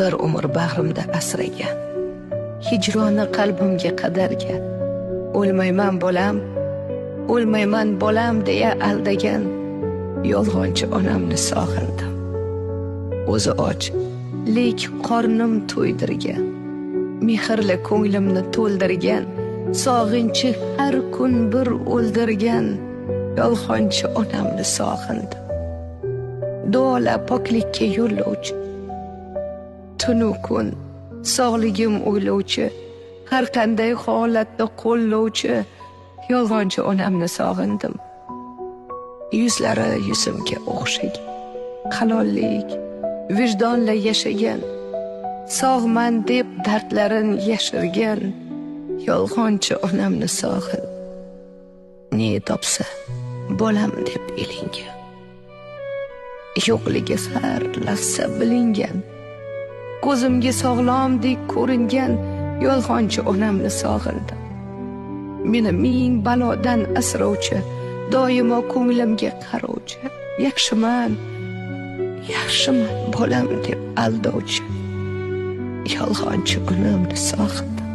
bir umr bag'rimda asragan, hijroni qalbimga qadargan, o'lmayman bolam, o'lmayman bolam deya aldagan yolg'onchi onamni sog'indim. O'zi och, lek qornim to'ydirgan, mehrli ko'nglimni to'ldirgan, sog'inchi har kun bir o'ldirgan yolg'onchi onamni sog'indim. Duolar poklikka yo'llovchi, tunu kun sog'ligim o'ylovchi, har qanday holatda qo'llovchi yolg'onchi onamni sog'indim. Yuzlari yuzimga o'xshagan, halollik, vijdonla yashagan, sog'man deb dardlarin yashirgan yolg'onchi onamni sog'in. Ne topsa bolam deb ilingan, yo'qligi har lahza bilingan, ko'zimga sog'lomdek ko'ringan yolg'onchi onamni sog'indim. Meni ming balodan asrovchi, doimo ko'nglimga qarovchi, yaxshiman bolam deb aldovchi yolg'onchi onamni sog'indim.